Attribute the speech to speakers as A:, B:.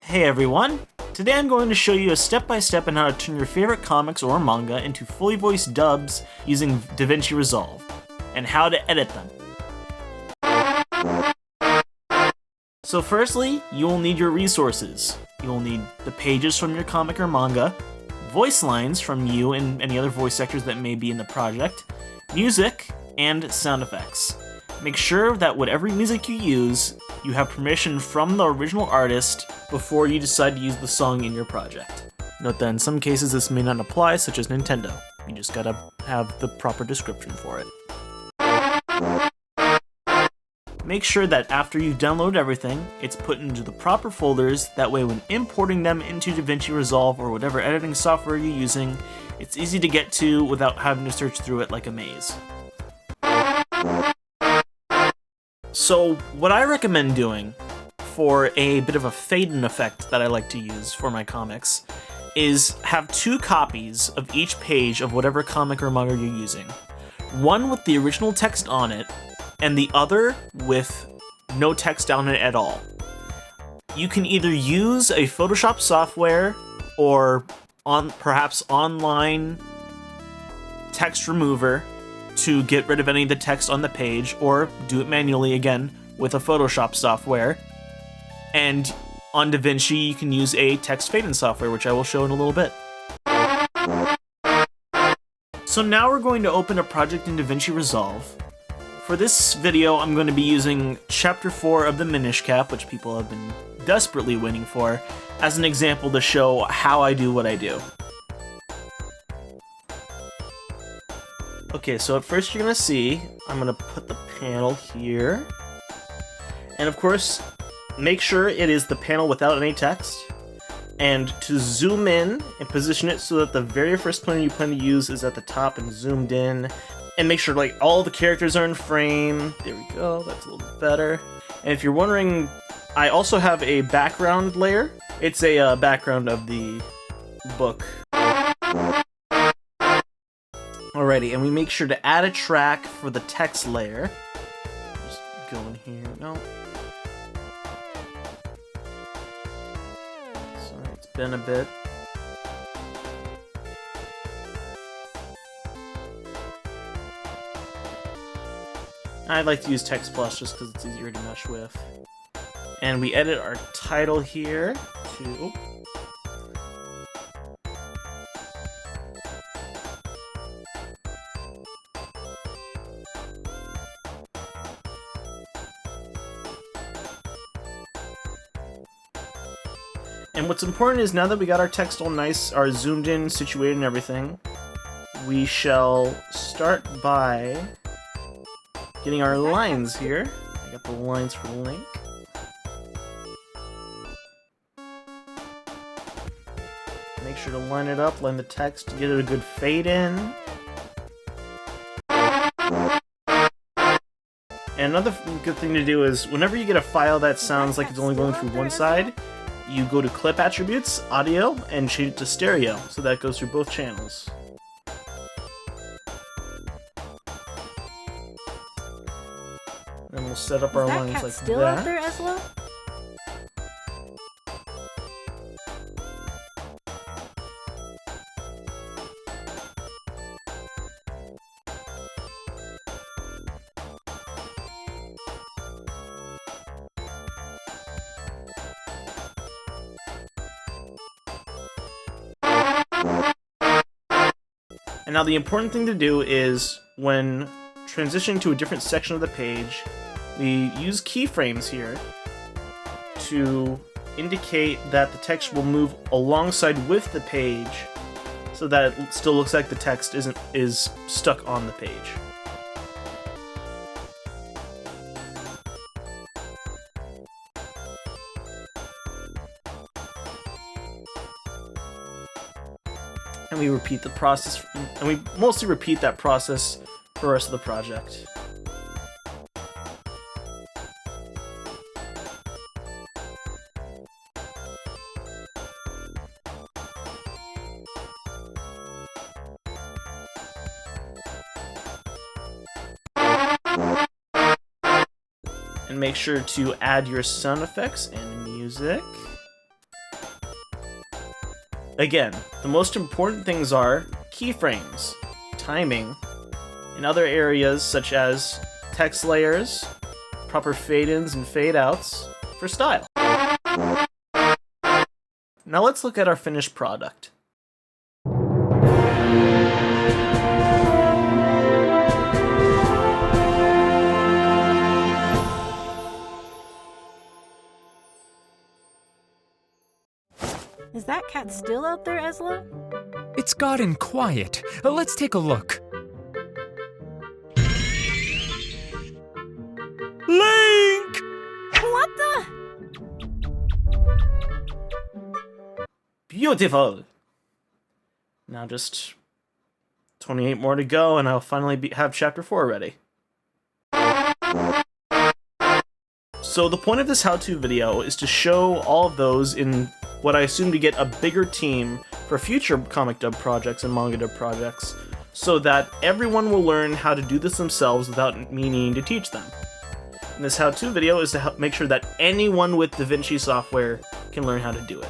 A: Hey everyone! Today I'm going to show you a step-by-step on how to turn your favorite comics or manga into fully voiced dubs using Davinci Resolve, and how to edit them. So firstly, you will need your resources. You will need the pages from your comic or manga, voice lines from you and any other voice actors that may be in the project, music, and sound effects. Make sure that whatever music you use, you have permission from the original artist before you decide to use the song in your project. Note that in some cases this may not apply, such as Nintendo. You just gotta have the proper description for it. Make sure that after you've downloaded everything, it's put into the proper folders, that way when importing them into Davinci Resolve or whatever editing software you're using, it's easy to get to without having to search through it like a maze. So what I recommend doing for a bit of a fade-in effect that I like to use for my comics is have 2 copies of each page of whatever comic or manga you're using. One with the original text on it, and the other with no text on it at all. You can either use a Photoshop software or perhaps online text remover to get rid of any of the text on the page, or do it manually again with a Photoshop software. And on DaVinci you can use a text fade-in software, which I will show in a little bit. So now we're going to open a project in Davinci Resolve. For this video I'm going to be using Chapter 4 of the Minish Cap, which people have been desperately waiting for, as an example to show how I do what I do. Okay, so at first you're gonna see, I'm gonna put the panel here. And of course, make sure it is the panel without any text. And to zoom in and position it so that the very first panel you plan to use is at the top and zoomed in. And make sure like all the characters are in frame. There we go, that's a little bit better. And if you're wondering, I also have a background layer. It's a background of the book. Alrighty, and we make sure to add a track for the text layer. Just go in here. No. Sorry, it's been a bit. I like to use Text Plus just because it's easier to mesh with. And we edit our title here to... And what's important is now that we got our text all nice, our zoomed in, situated and everything, we shall start by getting our lines here. I got the lines for Link. Make sure to line it up, line the text to get it a good fade in. And another good thing to do is whenever you get a file that sounds like it's only going through one side, you go to Clip Attributes, Audio, and change it to Stereo, so that goes through both channels. And we'll set up our lines like
B: still
A: that.
B: Out there, Eslo?
A: And now the important thing to do is, when transitioning to a different section of the page, we use keyframes here to indicate that the text will move alongside with the page, so that it still looks like the text is stuck on the page. And we repeat the process, and we mostly repeat that process for the rest of the project. And make sure to add your sound effects and music. Again, the most important things are keyframes, timing, and other areas such as text layers, proper fade-ins and fade-outs for style. Now let's look at our finished product.
B: Is that cat still out there, Ezra?
C: It's gotten quiet. Let's take a look. Link!
B: What the?
A: Beautiful! Now just 28 more to go and I'll finally have chapter 4 ready. So the point of this how-to video is to show all of those in what I assume to get a bigger team for future comic dub projects and manga dub projects, so that everyone will learn how to do this themselves without me needing to teach them. And this how-to video is to help make sure that anyone with Davinci software can learn how to do it.